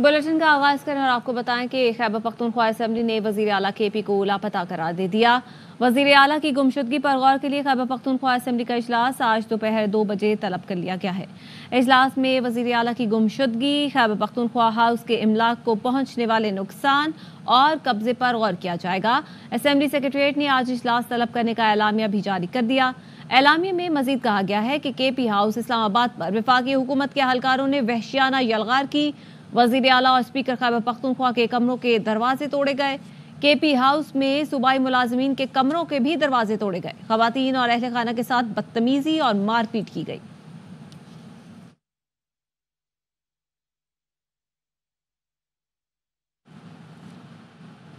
Bulletin का आगाज करें और आपको बताएं कि खैबर पख्तूनख्वा असेंबली ने वजीर आला केपी को लापता करार दे दिया। वजीर आला की गुमशुदगी पर गौर के लिए खैबर पख्तूनख्वा असेंबली का इजलास आज दोपहर 2 बजे तलब कर लिया गया है। इजलास में वजीर आला की गुमशुदगी, खैबर पख्तूनख्वा हाउस के इमलाक को पहुंचने वाले नुकसान और कब्जे पर गौर किया जाएगा। असेंबली सेक्रेटरीट ने आज इजलास तलब करने का एलामिया भी जारी कर दिया। एलामिया में मजीद कहा गया है कि केपी हाउस इस्लामाबाद पर वफाकी हुकूमत के अहलकारों ने वहशियाना यलगार की। वजीर आला और स्पीकर खैबर पख्तूनख्वा के कमरों के दरवाजे तोड़े गए। केपी हाउस में सूबाई मुलाजमीन के कमरों के भी दरवाजे तोड़े गए। खवातीन और अहले खाना के साथ बदतमीजी और मारपीट की गई।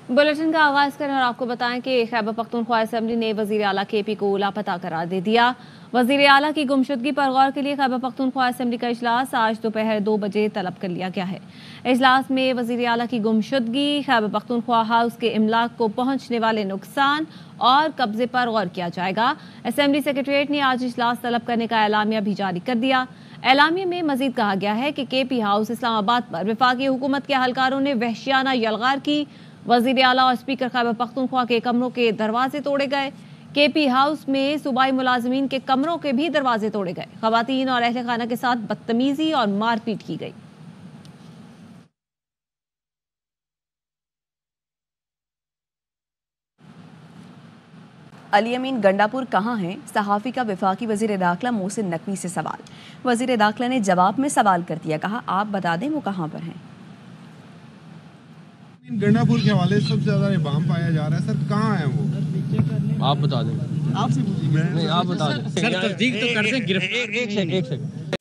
बुलेटिन का आगाज करें और आपको बताएं कि खैबर पख्तूनख्वा असेंबली ने वजीर आला केपी को लापता करार दे दिया। वजीर आला की गुमशुदगी पर गौर के लिए खैबर पख्तूनख्वा असेंबली का इजलास आज दोपहर 2 बजे तलब कर लिया गया है। इजलास में वजीर आला की गुमशुदगी, खैबर पख्तूनख्वा हाउस के इमलाक को पहुंचने वाले नुकसान और कब्जे पर गौर किया जाएगा। असेंबली सेक्रेटरीट ने आज इजलास तलब करने का एलामिया भी जारी कर दिया। एलामिया में मजीद कहा गया है कि केपी हाउस इस्लामाबाद पर वफाकी हुकूमत के अहलकारों ने वहशियाना यलगार की। वजीर आला और स्पीकर खैबर पख्तूनख्वा के कमरों के दरवाजे तोड़े गए। केपी हाउस में सूबाई मुलाजमीन के कमरों के भी दरवाजे तोड़े गए। खवातीन और अहले खाना के साथ बदतमीजी और मारपीट की गई। अली अमीन गंडापुर कहाँ हैं? सहाफ़ी का वफाकी वज़ीर दाखिला मोहसिन नकवी से सवाल। वज़ीर दाखिला ने जवाब में सवाल कर दिया, कहा आप बता दें वो कहाँ पर हैं। गंडापुर के हवाले से सबसे ज्यादा इबाम पाया जा रहा है, सर कहाँ है वो? आप बता दें। आपसे नहीं, आप बता दें। सर तस्दीक तो कर दें। एक सेकंड।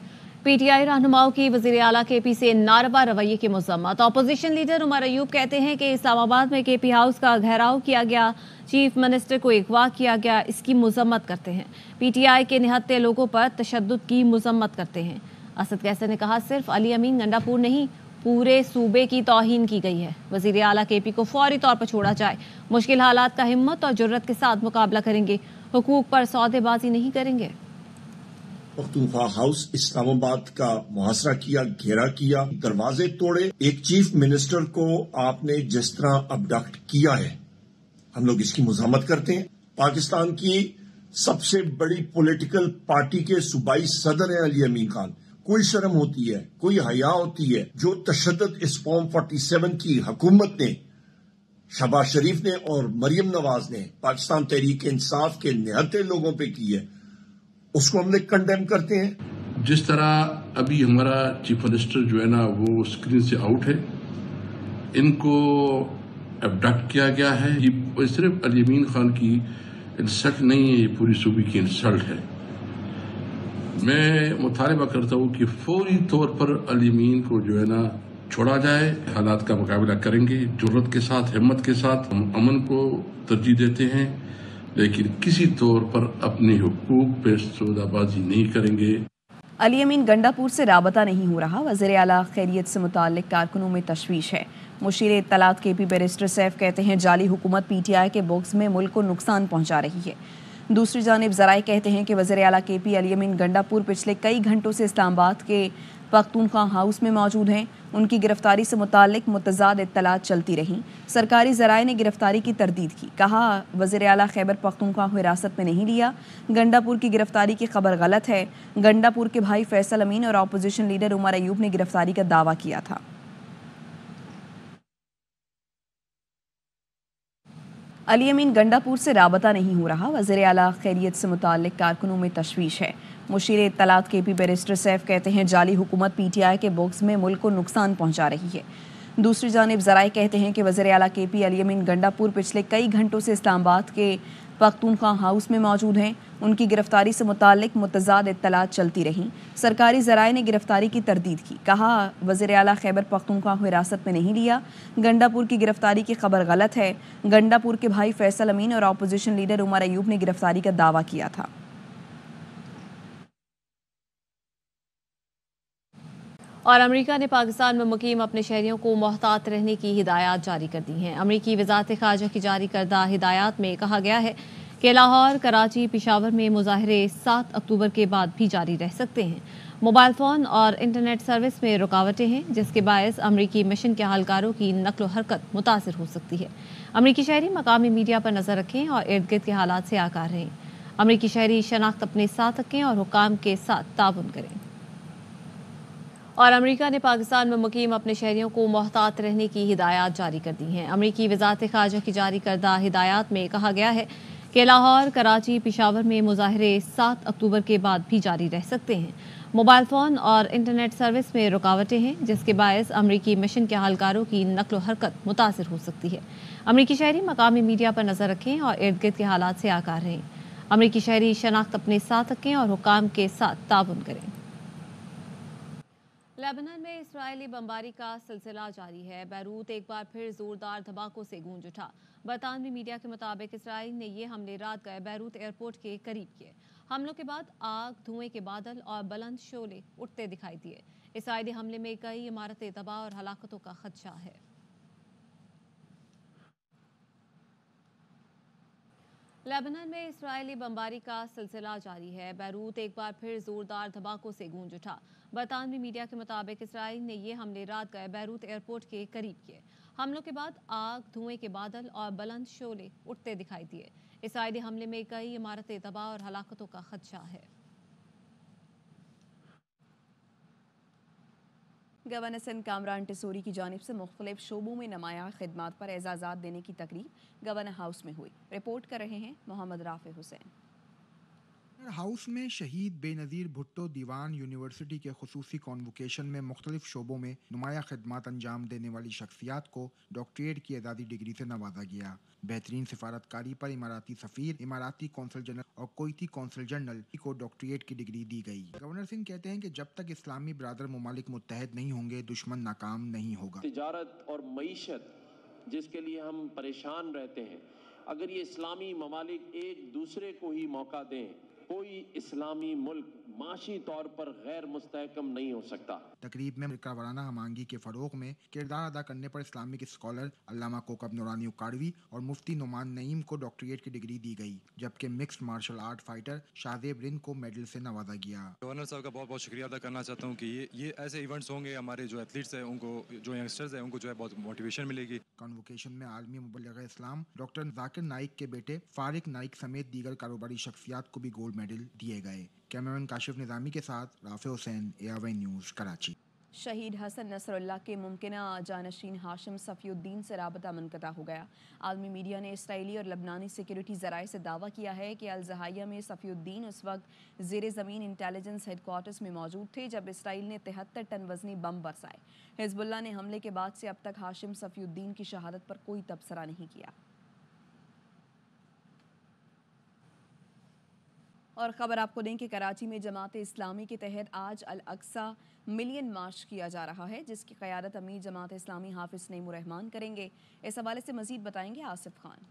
पीटीआई रहनुमाओं की वजीर आला केपी से नारवा रवैये की मज़म्मत। अपोजिशन लीडर उमर अयूब कहते हैं कि इस्लामाबाद में केपी हाउस का घेराव किया गया, चीफ मिनिस्टर को अगवा किया गया, इसकी मज़म्मत करते हैं। पीटीआई के निहत्ते लोगों पर तशद्दुद की मज़म्मत करते हैं। असद कैसर ने कहा सिर्फ अली अमीन गंडापुर नहीं, पूरे सूबे की तौहीन की गई है। वजीर आला केपी को फौरी तौर पर छोड़ा जाए। मुश्किल हालात का हिम्मत और जुर्रत के साथ मुकाबला करेंगे। हुकूक पर सौदेबाजी नहीं करेंगे। पख्तूनख्वा हाउस इस्लामाबाद का मुहासरा किया, घेरा किया, दरवाजे तोड़े। एक चीफ मिनिस्टर को आपने जिस तरह अबडक्ट किया है, हम लोग इसकी मुज़ाहमत करते हैं। पाकिस्तान की सबसे बड़ी पॉलिटिकल पार्टी के सूबाई सदर हैं अली अमीन खान। कोई शर्म होती है, कोई हया होती है? जो तशद्दुद इस फॉर्म 47 की हुकूमत ने, शहबाज शरीफ ने और मरियम नवाज ने पाकिस्तान तहरीक इंसाफ के निहत्ते लोगों पे की है, उसको हम लोग कंडेम करते हैं। जिस तरह अभी हमारा चीफ मिनिस्टर जो है ना वो स्क्रीन से आउट है, इनको अबडक्ट किया गया है। ये सिर्फ अली अमीन खान की इंसल्ट नहीं है, ये पूरी सूबे की इंसल्ट है। मैं मुतालबा करता हूँ कि फौरी तौर पर अली अमीन को जो है ना छोड़ा जाए। हालात का मुकाबला करेंगे जुर्रत के साथ, हिम्मत के साथ। हम अमन को तरजीह देते हैं, लेकिन किसी तौर पर अपने हुकूक पे सौदाबाजी नहीं करेंगे। अली अमीन गंडापुर से राबता नहीं हो रहा। वज़ीर आला खैरियत से मुताल्लिक कारकुनों में तशवीश है। मुशीर इत्तलात केपी बैरिस्टर सैफ कहते हैं जाली हुकूमत पीटीआई के बॉक्स में मुल्क को नुकसान पहुंचा रही है। दूसरी जानिब ज़राए कहते हैं कि वज़ीर आला केपी अली अमीन गंडापुर पिछले कई घंटों से इस्लामाबाद के पख्तूनख्वा हाउस में मौजूद हैं। उनकी गिरफ्तारी से मुताल्लिक मुतज़ाद इत्तलात चलती रहीं। सरकारी ज़राए ने गिरफ्तारी की तरदीद की, कहा वज़ीर आला खैबर पख्तूनख्वा को हिरासत में नहीं लिया। गंडापुर की गिरफ्तारी की खबर गलत है। गंडापुर के भाई फैसल अमीन और अपोजिशन लीडर उमर अयूब ने गिरफ्तारी का दावा किया था। अली अमीन गंडापुर से राबता नहीं हो रहा। वज़ीर आला खैरियत से मुताल्लिक कारकुनों में तशवीश है। मुशीर इत्तलात केपी बैरिस्टर सैफ कहते हैं जाली हुकूमत पीटीआई के बॉक्स में मुल्क को नुकसान पहुंचा रही है। दूसरी जानिब ज़राए कहते हैं कि वज़ीर आला केपी अली अमीन गंडापुर पिछले कई घंटों से इस्लामाबाद के पख्तूनख्वा हाउस में मौजूद हैं। उनकी गिरफ्तारी से मुताल्लिक मुतज़ाद इत्तलात चलती रहीं। सरकारी ज़राए ने गिरफ्तारी की तरदीद की, कहा वज़ीर आला खैबर पख्तूनख्वा को हिरासत में नहीं लिया। गंडापुर की गिरफ्तारी की खबर गलत है। गंडापुर के भाई फैसल अमीन और अपोजिशन लीडर उमर अयूब ने गिरफ्तारी का दावा किया था। और अमेरिका ने पाकिस्तान में मुकीम अपने शहरियों को मोहतात रहने की हिदायत जारी कर दी हैं। अमेरिकी वज़ारत ख़ारजा की जारी करदा हिदायत में कहा गया है कि लाहौर, कराची, पेशावर में मुज़ाहरे 7 अक्टूबर के बाद भी जारी रह सकते हैं। मोबाइल फ़ोन और इंटरनेट सर्विस में रुकावटें हैं, जिसके बायस अमरीकी मिशन के अहलकारों की नक्ल हरकत मुतासिर हो सकती है। अमरीकी शहरी मकामी मीडिया पर नज़र रखें और इर्द गिर्द के हालात से आगाह रहें। अमरीकी शहरी शनाख्त अपने साथ रखें और हुकाम के साथ ताउन करें। और अमेरिका ने पाकिस्तान में मुकीम अपने शहरियों को मोहतात रहने की हिदायत जारी कर दी हैं। अमरीकी वज़ारत ख़ारजा की जारी करदा हिदायत में कहा गया है कि लाहौर, कराची, पेशावर में मुजाहरे 7 अक्टूबर के बाद भी जारी रह सकते हैं। मोबाइल फ़ोन और इंटरनेट सर्विस में रुकावटें हैं, जिसके बायस अमरीकी मिशन के अहलकारों की नक्ल हरकत मुतासिर हो सकती है। अमरीकी शहरी मकामी मीडिया पर नज़र रखें और इर्द गिर्द के हालात से आगाह रहें। अमरीकी शहरी शनाख्त अपने साथ रखें और हुकाम के साथ ताउन करें। लेबनान में इस्राएली बमबारी का सिलसिला जारी है। बैरूत एक बार फिर जोरदार धमाकों से गूंज उठा। बरतानवी मीडिया के मुताबिक इस्राएल ने ये हमले रात गए बैरूत एयरपोर्ट के करीब किए। हमलों के बाद आग, धुएं के बादल और बुलंद शोले उठते दिखाई दिए। इस्राएली हमले में कई इमारतें तबाह और हलाकतों का खदशा है। लेबनान में इस्राएली बमबारी का सिलसिला जारी है। बैरूत एक बार फिर जोरदार धमाकों से गूंज उठा। बरतानवी मीडिया के मुताबिक इस्राएल ने ये हमले रात गए बैरूत एयरपोर्ट के करीब किए। हमलों के बाद आग, धुएं के बादल और बुलंद शोले उठते दिखाई दिए। इस्राएली हमले में कई इमारतें तबाह और हलाकतों का खदशा है। गवर्नर सिंध कामरान टिसोरी की जानिब से मुख्तलिफ शोबों में नुमाया खिदमात पर एजाज़ात देने की तकरीब गवर्नर हाउस में हुई। रिपोर्ट कर रहे हैं मोहम्मद राफे हुसैन। हाउस में शहीद बेनज़ीर भुट्टो दीवान यूनिवर्सिटी के खुसूसी कॉन्वोकेशन में मुख्तलिफ शोबों में नुमाया खिदमात अंजाम देने वाली शख्सियात को डॉक्टरेट की एजाज़ी डिग्री से नवाजा गया। बेहतरीन सिफारतकारी पर इमाराती सफ़ीर, इमाराती कौंसल जनरल और कोईती कौंसल जनरल को डॉक्टरेट की डिग्री दी गई। गवर्नर सिंह कहते हैं कि जब तक इस्लामी बिरादर ममालिक मुत्तहद नहीं होंगे, दुश्मन नाकाम नहीं होगा। तिजारत और मईशत जिसके लिए हम परेशान रहते हैं, अगर ये इस्लामी ममालिक एक दूसरे को ही मौका दें, कोई इस्लामी मुल्क माशी तौर पर गैर मुस्तहकम नहीं हो सकता। तकरीब में मिलकरवाराना हमांगी के फरोग में किरदार अदा करने पर इस्लामिक स्कॉलर अल्लामा कोकब नूरानी उकाड़वी और मुफ्ती नुमान नईम को डॉक्टरेट की डिग्री दी गई, जबकि mixed martial art fighter Shahzeb Rind को मेडल से नवाजा गया। गवर्नर साहब का बहुत बहुत शुक्रिया अदा करना चाहता हूँ कि ये ऐसे इवेंट्स होंगे, हमारे जो एथलीट्स हैं उनको, जो यंगस्टर्स हैं उनको जो है बहुत मोटिवेशन मिलेगी। कॉन्वोकेशन में आलमी मुबल्लिग इस्लाम डॉक्टर जाकिर नाइक के बेटे फारिक नाइक समेत दीगर कारोबारी शख्सियात को भी गोल्ड मेडल दिए गए। कैमरामैन काशिफ निज़ामी के साथ Rafe Hussain, ARY news, Karachi. शहीद हसन नसरुल्लाह के मुमकिना जानशीन हाशिम सफ़ीउद्दीन से राबता मुनक़ता हो गया। आलमी मीडिया ने इसराइली और लबनानी सिक्योरिटी ज़राए से दावा किया है कि अल-ज़हाइया में सफ़ीउद्दीन उस वक्त ज़ेरे ज़मीन इंटेलिजेंस हेडक्वार्टर्स में मौजूद थे जब इसराइल ने 73 टन वज़नी बम बरसाए। हिज़्बुल्लाह ने हमले के बाद से अब तक हाशिम सफ़ीउद्दीन की शहादत पर कोई तबसरा नहीं किया। और ख़बर आपको दें कि कराची में जमात इस्लामी के तहत आज अल अक्सा मिलियन मार्च किया जा रहा है, जिसकी क़यादत अमीर जमात इस्लामी हाफिज़ नईमुर रहमान करेंगे। इस हवाले से मज़ीद बताएंगे आसिफ खान।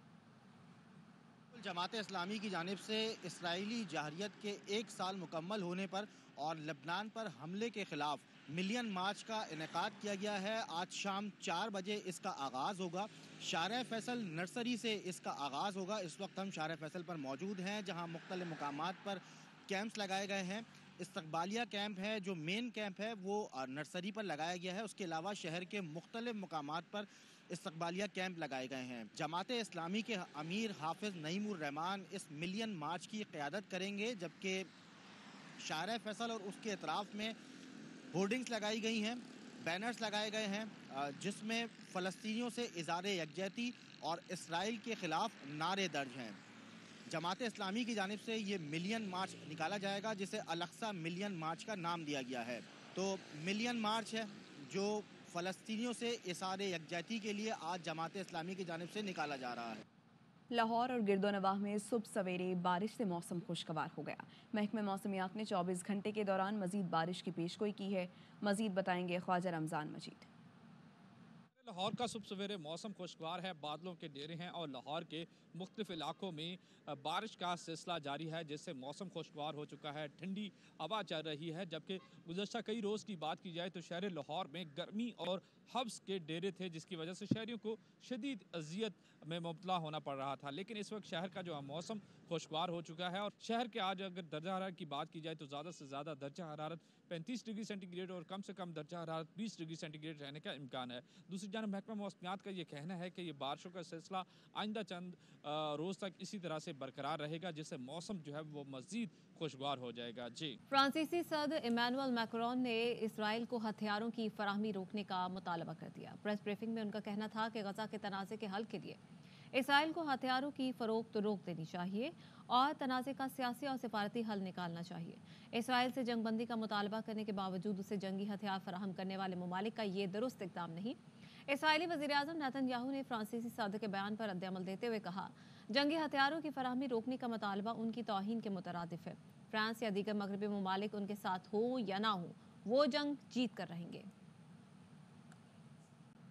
जमात इस्लामी की जानिब से इसराइली जहरियत के 1 साल मुकम्मल होने पर और लबनान पर हमले के ख़िलाफ़ मिलियन मार्च का इनेकाद किया गया है। आज शाम 4 बजे इसका आगाज़ होगा। शारह फैसल नर्सरी से इसका आगाज़ होगा। इस वक्त हम शारह फैसल पर मौजूद हैं, जहां मुख्तलिफ मुकामात पर कैंप्स लगाए गए हैं। इस्तकबालिया कैंप है, जो मेन कैंप है वो नर्सरी पर लगाया गया है। उसके अलावा शहर के मुख्तलिफ मुकामात पर इस्तकबालिया कैंप लगाए गए हैं। जमात इस्लामी के अमीर हाफिज़ नईमुर रहमान इस मिलियन मार्च की क़यादत करेंगे, जबकि शारह फैसल और उसके अतराफ़ में होर्डिंग्स लगाई गई हैं, बैनर्स लगाए गए हैं, जिसमें फ़लस्तीनियों से इज़हार यकजहती और इसराइल के ख़िलाफ़ नारे दर्ज हैं। जमात इस्लामी की जानिब से ये मिलियन मार्च निकाला जाएगा, जिसे अल-अक्सा मिलियन मार्च का नाम दिया गया है। तो मिलियन मार्च है जो फ़लस्तीनियों से इज़हार यकजहती के लिए आज जमात इस्लामी की जानिब से निकाला जा रहा है। लाहौर और गिरदोनवाह में सुबह सवेरे बारिश से मौसम खुशगवार हो गया। महकमे मौसमियात ने 24 घंटे के दौरान मजीद बारिश की पेशगोई की है। मजीद बताएंगे ख्वाजा रमज़ान मजीद। लाहौर का सुबह सवेरे मौसम खुशगवार है, बादलों के डेरे हैं और लाहौर के मुख्तलिफ इलाकों में बारिश का सिलसिला जारी है, जिससे मौसम खुशगवार हो चुका है। ठंडी हवा चल रही है, जबकि गुज़श्ता कई रोज़ की बात की जाए तो शहर लाहौर में गर्मी और हब्स के डेरे थे, जिसकी वजह से शहरियों को शदीद अजियत में मुबतला होना पड़ रहा था। लेकिन इस वक्त शहर का जो मौसम खुशगवार हो चुका है और शहर के आज अगर दर्जा हरारत की बात की जाए तो ज़्यादा से ज़्यादा दर्जा हरारत 35 डिग्री सेंटीग्रेड और कम से कम दर्जा हरारत 20 डिग्री सेंटीग्रेड रहने का इम्कान है। दूसरी जानब महकमा मौसमियात का ये कहना है कि ये बारिशों का सिलसिला आइंदा चंद रोज़ तक इसी तरह से बरकरार रहेगा, जिससे मौसम जो है वो मज़ीद खुशगवार हो जाएगा। जी, फ्रांसीसी सदर इमैनुअल मैक्रोन ने इसराइल को हथियारों की फराहमी रोकने का मुतालबा कर दिया। प्रेस ब्रीफिंग में उनका कहना था कि गजा के तनाज़े के हल के लिए इसराइल को हथियारों की फरोख्त रोक देनी चाहिए और तनाज़े का सियासी और सिफारती हल निकालना चाहिए। इसराइल से जंगबंदी का मुतालबा करने के बावजूद उसे जंगी हथियार फराहम करने वाले ममालिक का ये दुरुस्त इक़दाम नहीं। इसराइली वज़ीर-ए-आज़म नेतन्याहू ने फ्रांसीसी सदर के बयान पर रद्द-ए-अमल देते हुए कहा, जंगी हथियारों की फराहमी रोकने का मुतालबा उनकी तौहीन के मुतरादिफ है। फ्रांस या दीगर मगरबी ममालिक उनके साथ हो या ना हो, वो जंग जीत कर रहेंगे।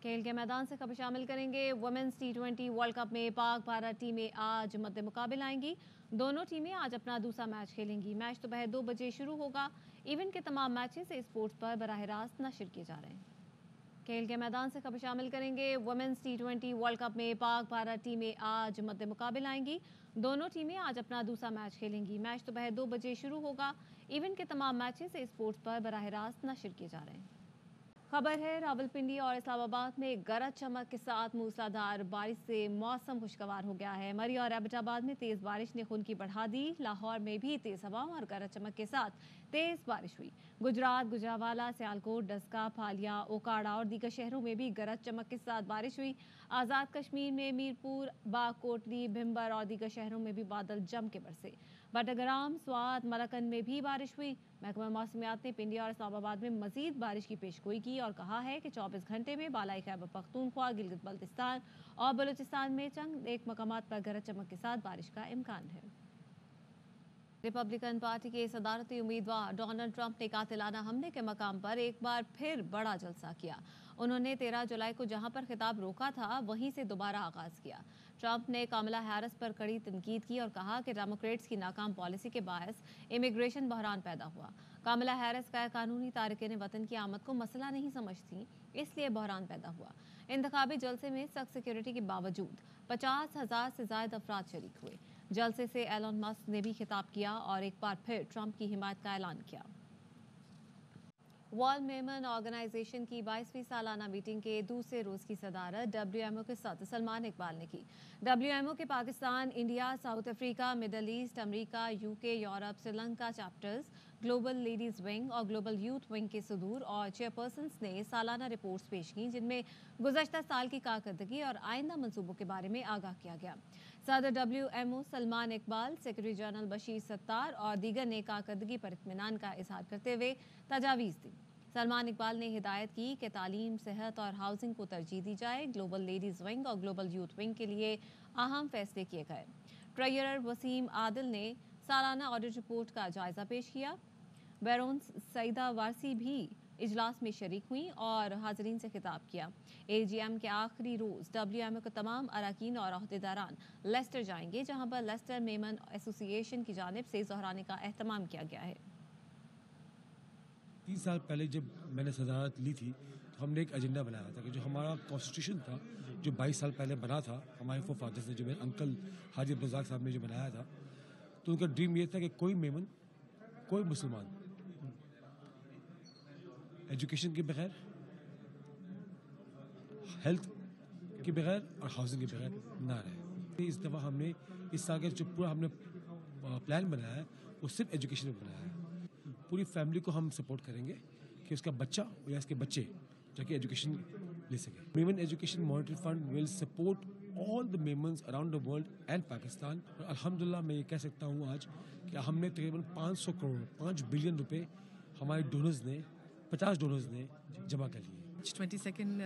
खेल के मैदान से खबर शामिल करेंगे। वुमेन्स T20 वर्ल्ड कप में पाक भारत टीमें आज मद्दे मुकाबिल आएंगी। दोनों टीमें आज अपना दूसरा मैच खेलेंगी। मैच दोपहर 2 बजे शुरू होगा। इवेंट के तमाम मैचेस स्पोर्ट्स पर बराह रास्त नशर किए जा रहे हैं। खेल के मैदान से खबर शामिल करेंगे। वुमेन्स T20 वर्ल्ड कप में पाक भारत टीमें आज मद्दे मुकाबिल आएंगी। दोनों टीमें आज अपना दूसरा मैच खेलेंगी। मैच दोपहर 2 बजे शुरू होगा। इवेंट के तमाम मैचेस स्पोर्ट्स पर बराह रास्त नशर किए जा रहे हैं। खबर है रावलपिंडी और इस्लामाबाद में गरज चमक के साथ मूसलाधार बारिश से मौसम खुशगवार हो गया है। मरी और एबटाबाद में तेज बारिश ने खुनकी बढ़ा दी। लाहौर में भी तेज हवाओं और गरज चमक के साथ तेज बारिश हुई। गुजरात, गुजरावाला, सियालकोट, डस्का, फालिया, ओकाड़ा और दीगर शहरों में भी गरज चमक के साथ बारिश हुई। आज़ाद कश्मीर में मीरपुर, बागकोटली, भिम्बर और दीगर शहरों में भी बादल जम के बरसे। बटग्राम, स्वात, मलकन में भी बारिश हुई। महकमा मौसमियात ने पिंडी और इस्लामाबाद में मजीद बारिश की पेशगोई की और कहा है कि 24 घंटे में बालाई खैबर पख्तूनख्वा, गिलगित बल्तिस्तान और बलूचिस्तान में चंद एक मकामात पर गरज चमक के साथ बारिश का इम्कान है। रिपब्लिकन पार्टी के सदारती उम्मीदवार डोनाल्ड ट्रंप ने कातिलाना हमले के मकाम पर एक बार फिर बड़ा जलसा किया। उन्होंने 13 जुलाई को जहां पर खिताब रोका था वहीं से दोबारा आगाज किया। ट्रंप ने कमला हैरिस पर कड़ी तनकीद की और कहा कि डेमोक्रेट्स की नाकाम पॉलिसी के बायस इमिग्रेशन बहरान पैदा हुआ। कमला हैरिस गैर कानूनी तारिकीन वतन की आमद को मसला नहीं समझती, इसलिए बहरान पैदा हुआ। इंतखाबी जलसे में सख्त सिक्योरिटी के बावजूद 50,000 से ज्यादा अफराद शरीक हुए। जलसे से एलन मस्क ने भी खिताब किया और एक बार फिर ट्रंप की हिमायत का ऐलान किया। वर्ल्ड मेमन ऑर्गेनाइजेशन की 22वीं सालाना मीटिंग के दूसरे रोज की सदारत WMO के सदर सलमान इकबाल ने की। WMO के Pakistan, India, south Africa, middle east, America, UK, Europe, Sri Lanka chapters, global ladies wing और ग्लोबल यूथ विंग के सदूर और चेयरपर्सन्स ने सालाना रिपोर्ट्स पेश की, जिनमें गुज़श्ता साल की कारकर्दगी और आइंदा मंसूबों के बारे में आगाह किया गया। सदर WMO Salman Iqbal, secretary general Bashir Sattar और दीगर ने कारकर्दगी पर इत्मीनान का इजहार करते हुए तजावीज़ दी। सलमान इकबाल ने हिदायत की कि तालीम, सेहत और हाउसिंग को तरजीह दी जाए। ग्लोबल लेडीज़ विंग और ग्लोबल यूथ विंग के लिए अहम फैसले किए गए। ट्रेजरर वसीम आदिल ने सालाना ऑडिट रिपोर्ट का जायजा पेश किया। बैरोन सईदा वारसी भी इजलास में शरीक हुई और हाजरीन से खिताब किया। AGM के आखिरी रोज़ WMO के तमाम अरकान और अहदेदारान लेस्टर जाएंगे, जहां पर लेस्टर मेमन एसोसिएशन की जानिब से ज़हराने का एहतमाम किया गया है। 3 साल पहले जब मैंने सदारत ली थी तो हमने एक एजेंडा बनाया था कि जो हमारा कॉन्स्टिट्यूशन था, जो 22 साल पहले बना था हमारे फोफादर्स ने, जो मेरे अंकल हाजी अब्दुल साहब ने जो बनाया था, तो उनका ड्रीम ये था कि कोई मेमन, कोई मुसलमान एजुकेशन के बगैर, हेल्थ के बगैर और हाउसिंग के बगैर ना रहे। इस दफ़ा हमने इस साल का जो पूरा हमने प्लान बनाया है वो सिर्फ एजुकेशन में बनाया है। पूरी फैमिली को हम सपोर्ट करेंगे कि उसका बच्चा या उसके बच्चे जाके एजुकेशन ले सके। Memon education monetary fund will support all the Memons around the world and Pakistan. और अल्हम्दुलिल्लाह मैं ये कह सकता हूँ आज कि हमने तकरीबन 500 करोड़ 5 बिलियन रुपए हमारे डोनर्स ने 50 डोनर्स ने जमा कर लिए। 22nd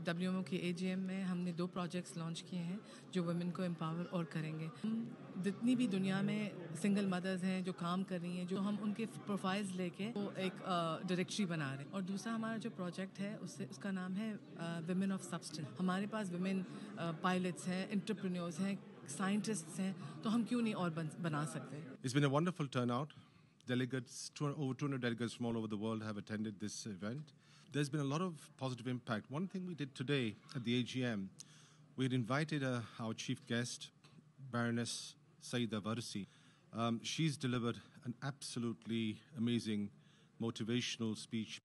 WMO की AGM में हमने 2 प्रोजेक्ट्स लॉन्च किए हैं जो वुमेन को एम्पावर और करेंगे। हम जितनी भी दुनिया में सिंगल मदर्स हैं जो काम कर रही हैं, जो हम उनके प्रोफाइल्स लेके वो एक डायरेक्टरी बना रहे हैं। और दूसरा हमारा जो प्रोजेक्ट है उसका नाम है वुमेन ऑफ सब्सटेंस। हमारे पास वुमेन पायलट्स हैं, एंटरप्रेन्योर्स हैं, साइंटिस्ट्स हैं, तो हम क्यों नहीं और बना सकते। It's been a wonderful turnout. Delegates, over 200 delegates from all over the world have attended this event. There's been a lot of positive impact. One thing we did today at the AGM, we had invited our chief guest, Baroness Saida Warsi. She's delivered an absolutely amazing motivational speech.